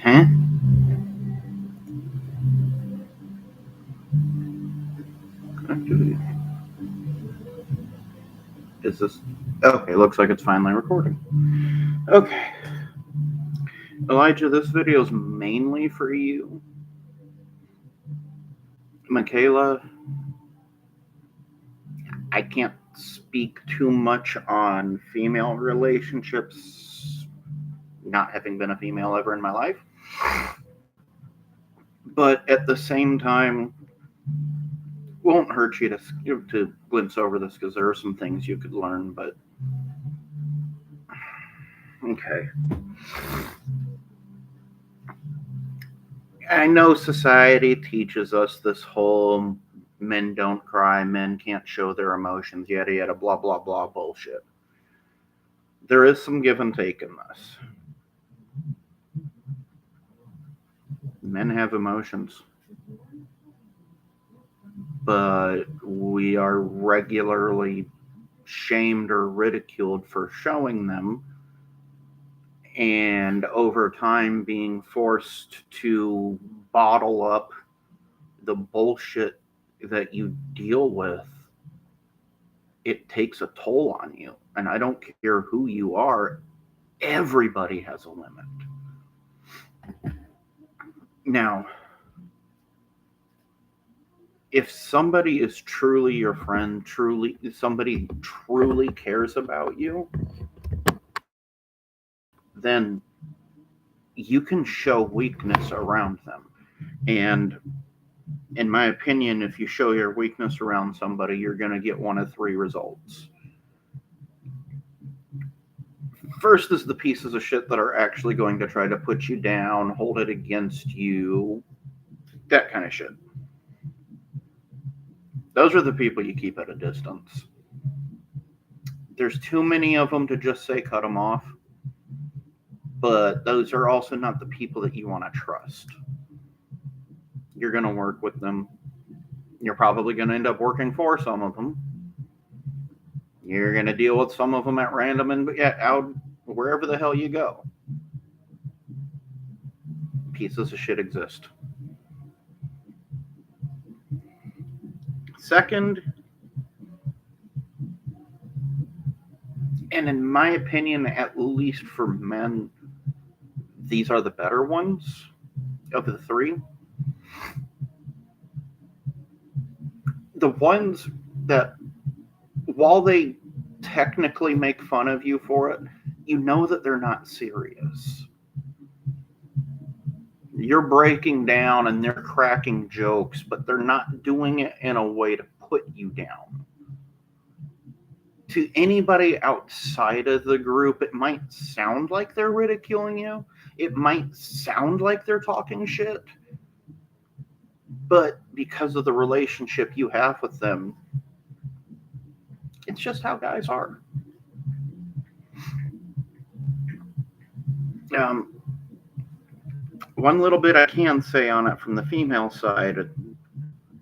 Huh? Is this... Okay, looks like it's finally recording. Okay. Elijah, this video is mainly for you. Michaela, I can't speak too much on female relationships, not having been a female ever in my life. But at the same time, won't hurt you to glimpse over this because there are some things you could learn, but okay. I know society teaches us this whole men don't cry, men can't show their emotions, yada yada, blah blah blah bullshit. There is some give and take in this. Men have emotions, but we are regularly shamed or ridiculed for showing them, and over time being forced to bottle up the bullshit that you deal with. It takes a toll on you, and I don't care who you are, everybody has a limit. Now, if somebody is truly your friend, somebody truly cares about you, then you can show weakness around them. And in my opinion, if you show your weakness around somebody, you're going to get one of three results. First is the pieces of shit that are actually going to try to put you down, hold it against you, that kind of shit. Those are the people you keep at a distance. There's too many of them to just say cut them off, but those are also not the people that you want to trust. You're going to work with them. You're probably going to end up working for some of them. You're going to deal with some of them at random and out wherever the hell you go. Pieces of shit exist. Second, and in my opinion, at least for men, these are the better ones of the three. The ones that, while they technically make fun of you for it, you know that they're not serious. You're breaking down and they're cracking jokes, but they're not doing it in a way to put you down. To anybody outside of the group, it might sound like they're ridiculing you. It might sound like they're talking shit. But because of the relationship you have with them, it's just how guys are. One little bit I can say on it from the female side,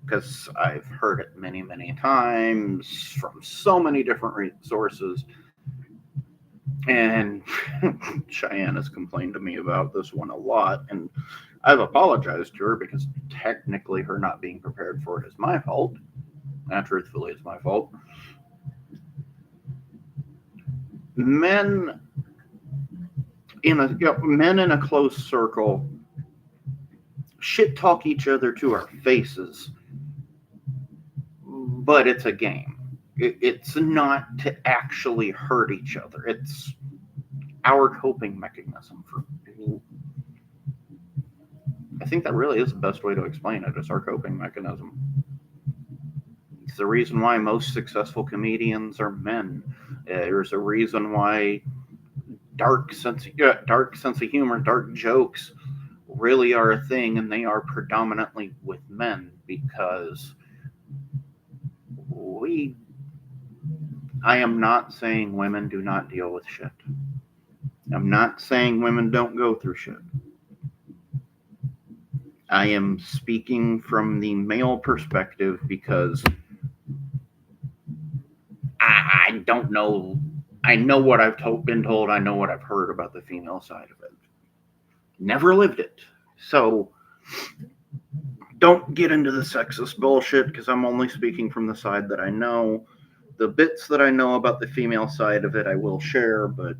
because I've heard it many, many times from so many different sources, and Cheyenne has complained to me about this one a lot, and I've apologized to her because technically her not being prepared for it is my fault. Truthfully, it's my fault. Men in a close circle shit talk each other to our faces, but it's a game. It's not to actually hurt each other. It's our coping mechanism. I think that really is the best way to explain it. It's our coping mechanism. It's the reason why most successful comedians are men. There's a reason why dark sense of humor, dark jokes really are a thing, and they are predominantly with men because I am not saying women do not deal with shit. I'm not saying women don't go through shit. I am speaking from the male perspective because I don't know. I know what I've been told. I know what I've heard about the female side of it. Never lived it. So don't get into the sexist bullshit, because I'm only speaking from the side that I know. The bits that I know about the female side of it, I will share, but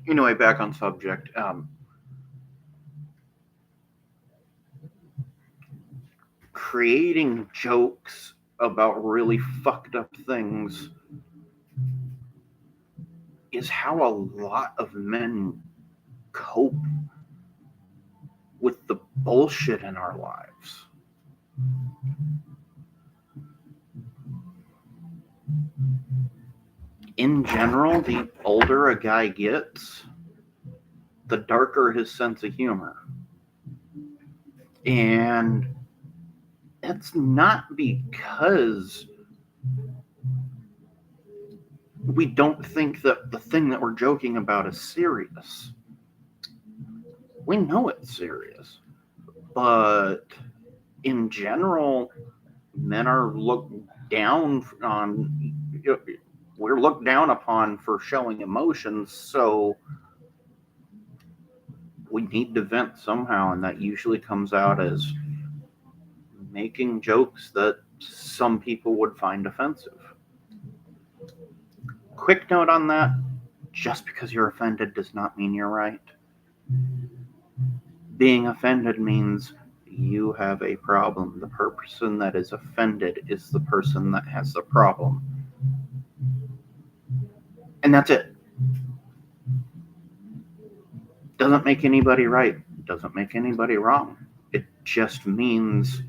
anyway, back on subject. Creating jokes about really fucked up things is how a lot of men cope with the bullshit in our lives. In general, the older a guy gets, the darker his sense of humor. And it's not because we don't think that the thing that we're joking about is serious. We know it's serious. But in general, men are looked down on. We're looked down upon for showing emotions, so we need to vent somehow, and that usually comes out as making jokes that some people would find offensive. Quick note on that: just because you're offended does not mean you're right. Being offended means you have a problem. The person that is offended is the person that has the problem. And that's it. Doesn't make anybody right. Doesn't make anybody wrong. It just means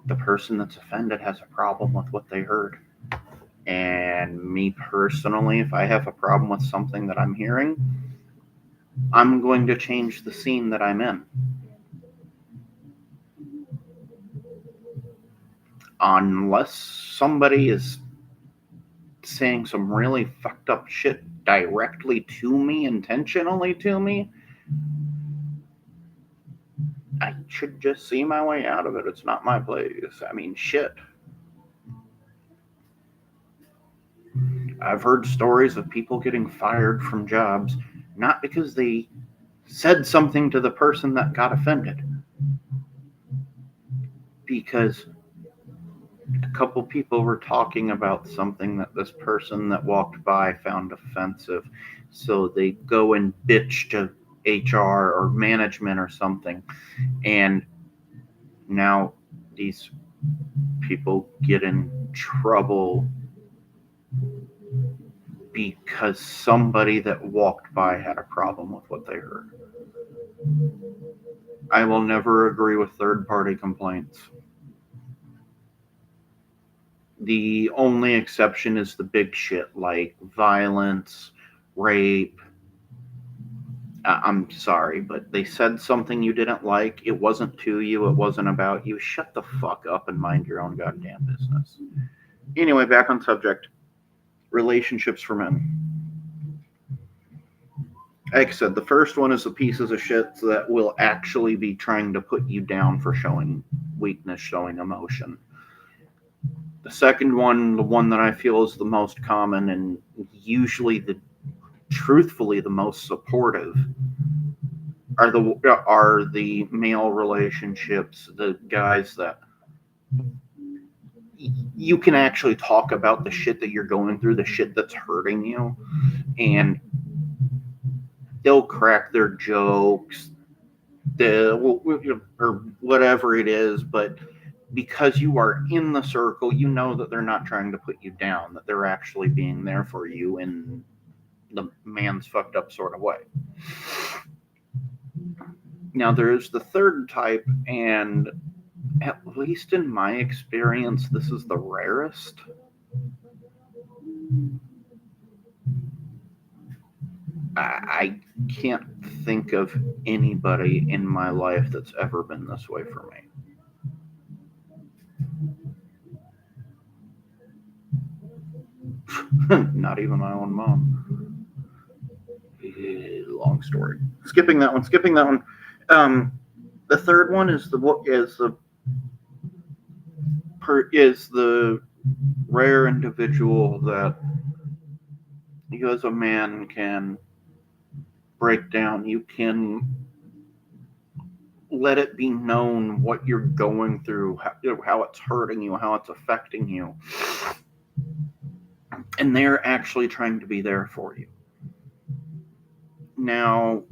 the person that's offended has a problem with what they heard. And me personally, if I have a problem with something that I'm hearing, I'm going to change the scene that I'm in. Unless somebody is saying some really fucked up shit directly to me, intentionally to me, I should just see my way out of it. It's not my place. I mean, shit. I've heard stories of people getting fired from jobs, not because they said something to the person that got offended, because a couple people were talking about something that this person that walked by found offensive. So they go and bitch to HR or management or something. And now these people get in trouble because somebody that walked by had a problem with what they heard. I will never agree with third-party complaints. The only exception is the big shit like violence, rape. I'm sorry, but they said something you didn't like. It wasn't to you. It wasn't about you. Shut the fuck up and mind your own goddamn business. Anyway, back on subject. Relationships for men. Like I said, the first one is the pieces of shit that will actually be trying to put you down for showing weakness, showing emotion. The second one, the one that I feel is the most common and usually truthfully the most supportive, are the male relationships, the guys that you can actually talk about the shit that you're going through, the shit that's hurting you, and they'll crack their jokes, or whatever it is, but because you are in the circle, you know that they're not trying to put you down, that they're actually being there for you in the man's fucked up sort of way. Now, there's the third type, and at least in my experience, this is the rarest. I can't think of anybody in my life that's ever been this way for me. Not even my own mom. Long story. Skipping that one. The third one is the rare individual that you as a man can break down. You can let it be known what you're going through, how it's hurting you, how it's affecting you. And they're actually trying to be there for you. Now,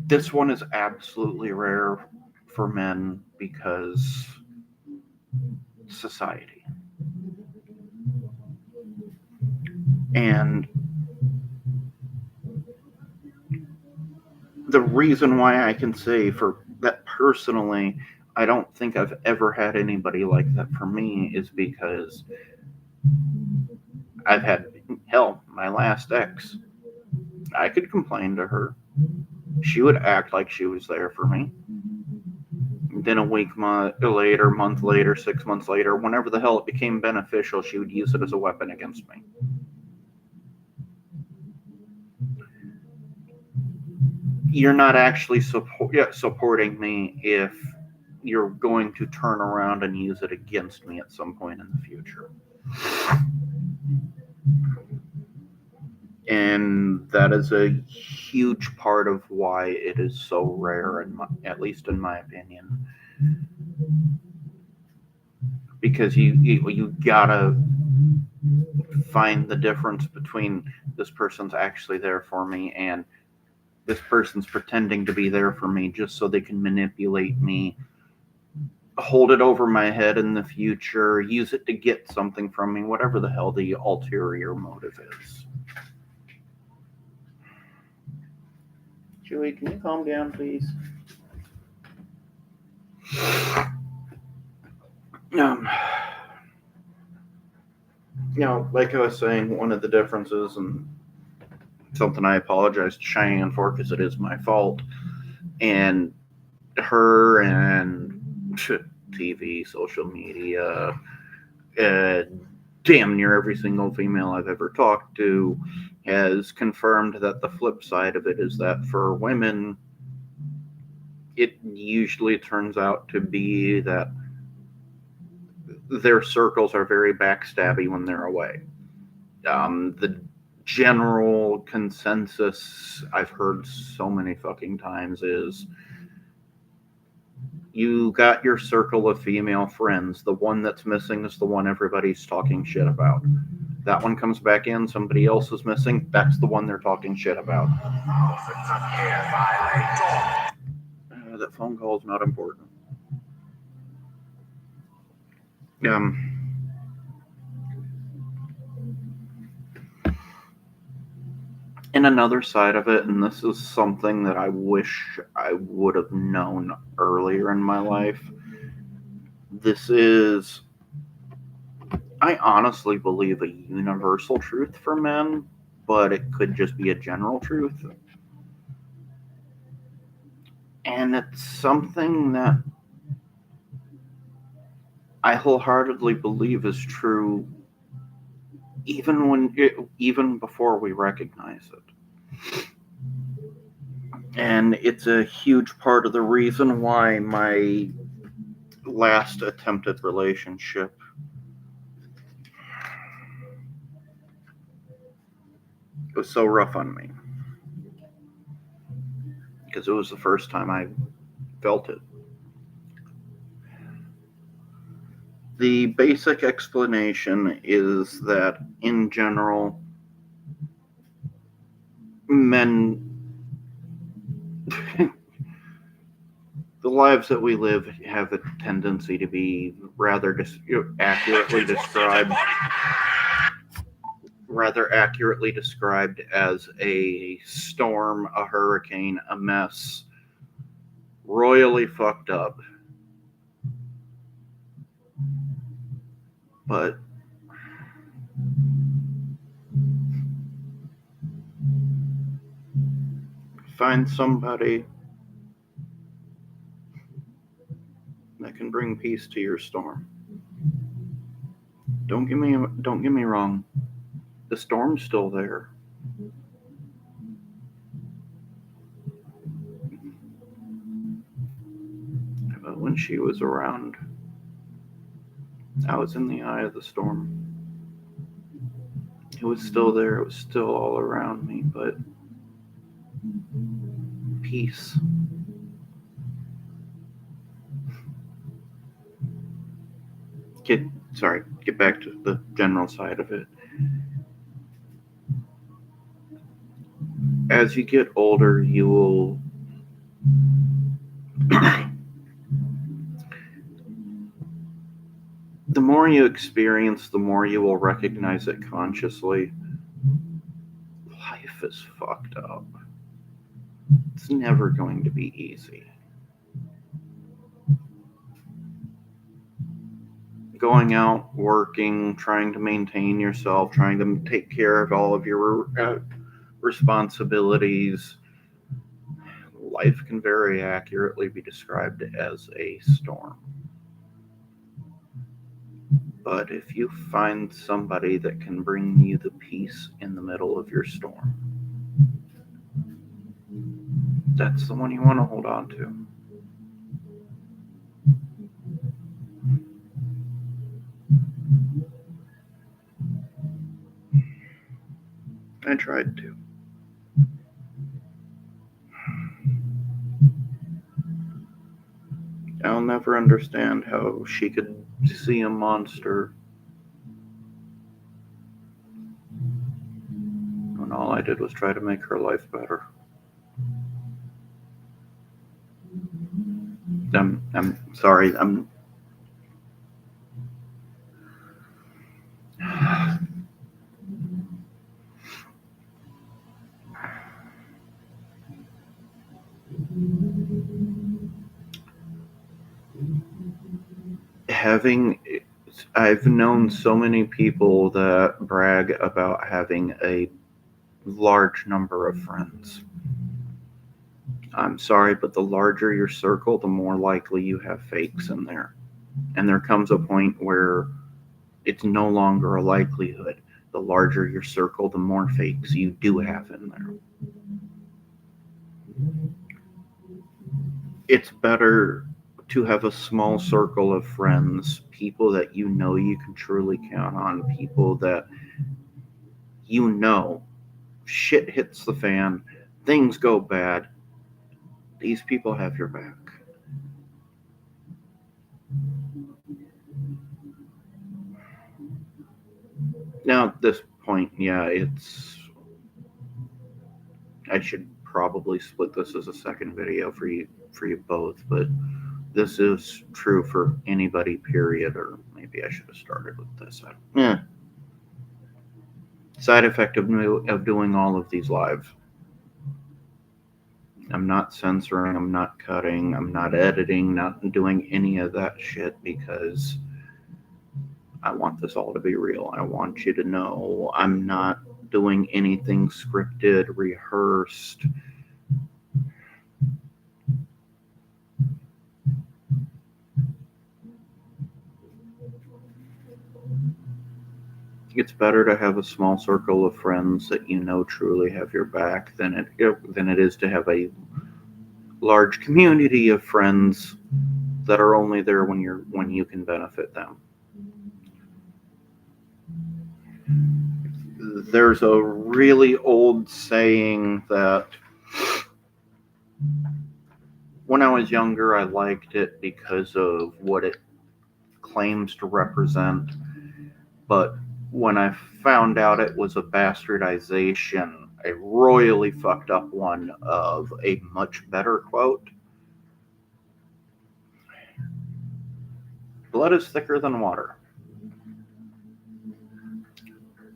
this one is absolutely rare for men because society. And the reason why I can say for that personally, I don't think I've ever had anybody like that for me is because I've had, hell, my last ex, I could complain to her. She would act like she was there for me. Then a month later, 6 months later, whenever the hell it became beneficial, she would use it as a weapon against me. You're not actually supporting me if you're going to turn around and use it against me at some point in the future. And that is a huge part of why it is so rare, at least in my opinion. Because you gotta find the difference between this person's actually there for me and this person's pretending to be there for me just so they can manipulate me, hold it over my head in the future, use it to get something from me, whatever the hell the ulterior motive is. Chewie, can you calm down, please? Like I was saying, one of the differences, and something I apologize to Cheyenne for because it is my fault, and her and TV, social media, damn near every single female I've ever talked to has confirmed that the flip side of it is that for women, it usually turns out to be that their circles are very backstabby when they're away. The general consensus I've heard so many fucking times is you got your circle of female friends. The one that's missing is the one everybody's talking shit about. That one comes back in, somebody else is missing, that's the one they're talking shit about. That phone call is not important. And another side of it, and this is something that I wish I would have known earlier in my life, this is, I honestly believe, a universal truth for men, but it could just be a general truth. And it's something that I wholeheartedly believe is true even before we recognize it. And it's a huge part of the reason why my last attempted relationship was so rough on me. Because it was the first time I felt it. The basic explanation is that, in general, men, the lives that we live have a tendency to be rather accurately described as a storm, a hurricane, a mess, royally fucked up. But find somebody that can bring peace to your storm. Don't get me wrong. The storm's still there. But when she was around, I was in the eye of the storm. It It was still there. It was still all around me, but peace. Get back to the general side of it. As you get older, you will the more you experience, the more you will recognize it consciously. Life is fucked up. It's never going to be easy. Going out, working, trying to maintain yourself, trying to take care of all of your responsibilities. Life can very accurately be described as a storm. But if you find somebody that can bring you the peace in the middle of your storm, that's the one you want to hold on to. I tried to. I'll never understand how she could see a monster when all I did was try to make her life better. I'm sorry. I've known so many people that brag about having a large number of friends. I'm sorry, but the larger your circle, the more likely you have fakes in there. And there comes a point where it's no longer a likelihood. The larger your circle, the more fakes you do have in there. It's better to have a small circle of friends, people that you know you can truly count on, people that you know shit hits the fan, things go bad. These people have your back. Now, at this point, yeah, I should probably split this as a second video for you both, but this is true for anybody, period, or maybe I should have started with this. Yeah. Side effect of doing all of these live. I'm not censoring, I'm not cutting, I'm not editing, not doing any of that shit because I want this all to be real. I want you to know I'm not doing anything scripted, rehearsed. It's better to have a small circle of friends that you know truly have your back than it is to have a large community of friends that are only there when you can benefit them. There's a really old saying that when I was younger, I liked it because of what it claims to represent. But when I found out it was a bastardization, a royally fucked up one of a much better quote, blood is thicker than water.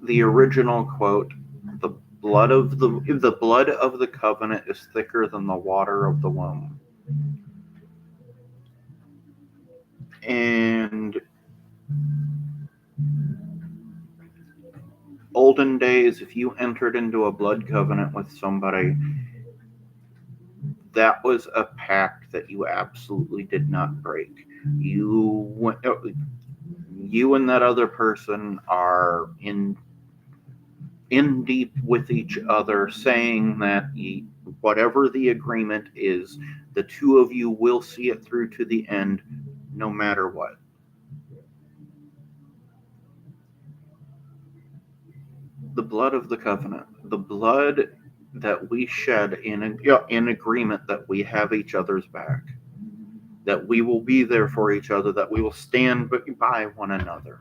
The original quote, the blood of the covenant is thicker than the water of the womb. And olden days, if you entered into a blood covenant with somebody, that was a pact that you absolutely did not break. You and that other person are in deep with each other, saying that whatever the agreement is, the two of you will see it through to the end, no matter what. the blood of the covenant, the blood that we shed in agreement that we have each other's back, that we will be there for each other, that we will stand by one another,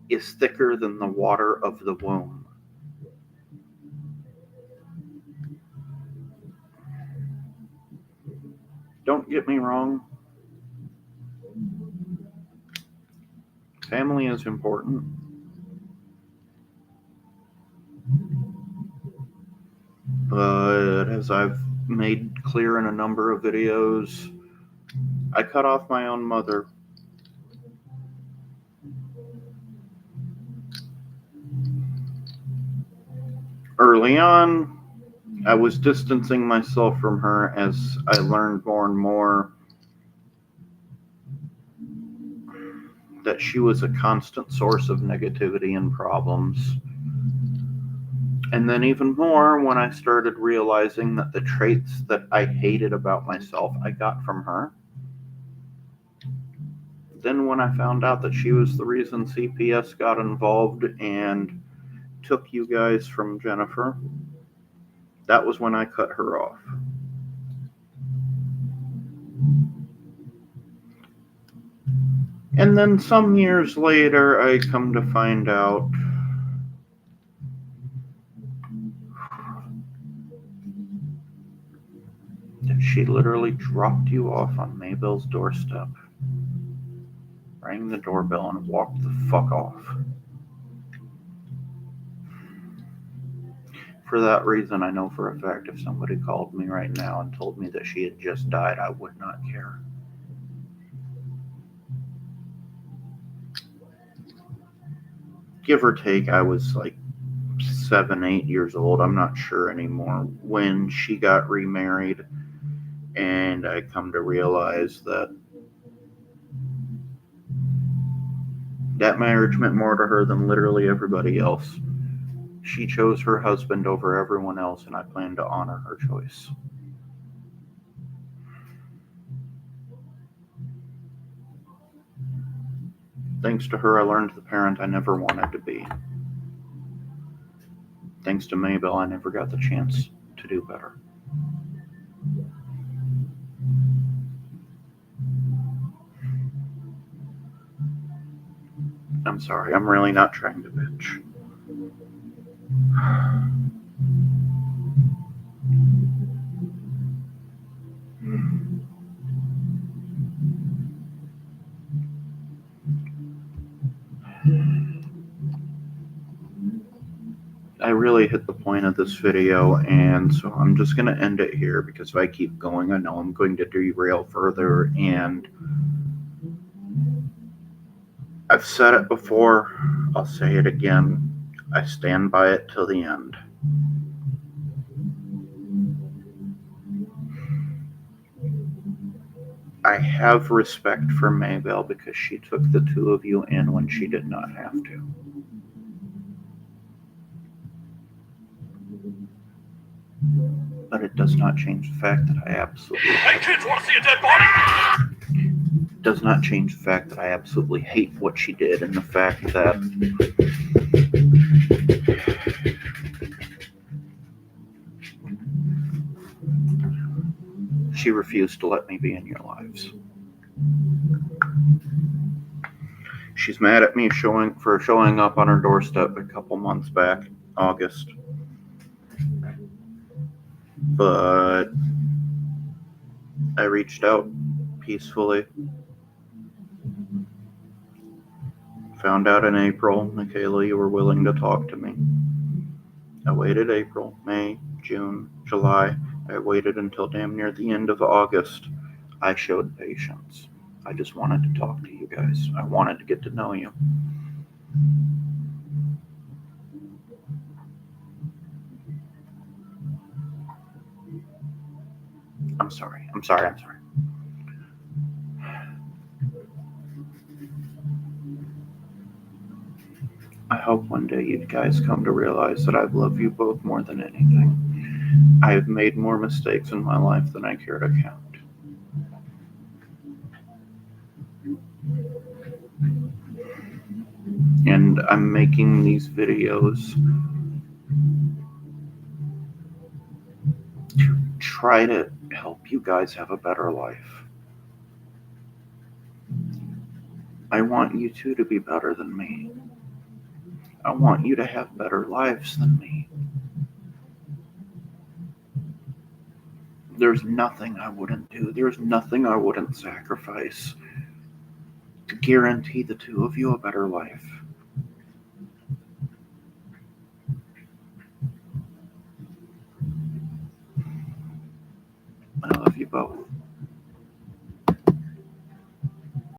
is thicker than the water of the womb. Don't get me wrong. Family is important. But as I've made clear in a number of videos, I cut off my own mother. Early on, I was distancing myself from her as I learned more and more that she was a constant source of negativity and problems. And then even more when I started realizing that the traits that I hated about myself, I got from her. Then when I found out that she was the reason CPS got involved and took you guys from Jennifer, that was when I cut her off. And then some years later, I come to find out that she literally dropped you off on Maybell's doorstep, rang the doorbell, and walked the fuck off. For that reason, I know for a fact if somebody called me right now and told me that she had just died, I would not care. Give or take, I was like 7, 8 years old. I'm not sure anymore when she got remarried. And I come to realize that that marriage meant more to her than literally everybody else. She chose her husband over everyone else, and I plan to honor her choice. Thanks to her, I learned the parent I never wanted to be. Thanks to Maybell, I never got the chance to do better. I'm sorry, I'm really not trying to bitch. I really hit the point of this video, and so I'm just going to end it here because if I keep going, I know I'm going to derail further, and I've said it before, I'll say it again, I stand by it till the end. I have respect for Maybell because she took the two of you in when she did not have to. But it does not change the fact that I absolutely... Hey kids, want to see a dead body? Does not change the fact that I absolutely hate what she did and the fact that she refused to let me be in your lives. She's mad at me for showing up on her doorstep a couple months back, August. But I reached out peacefully. Found out in April, Michaela, you were willing to talk to me. I waited April, May, June, July. I waited until damn near the end of August. I showed patience. I just wanted to talk to you guys. I wanted to get to know you. I'm sorry. I hope one day you guys come to realize that I've loved you both more than anything. I have made more mistakes in my life than I care to count. And And I'm making these videos to try to help you guys have a better life. I want you two to be better than me. I want you to have better lives than me. There's nothing I wouldn't do. There's nothing I wouldn't sacrifice to guarantee the two of you a better life. I love you both.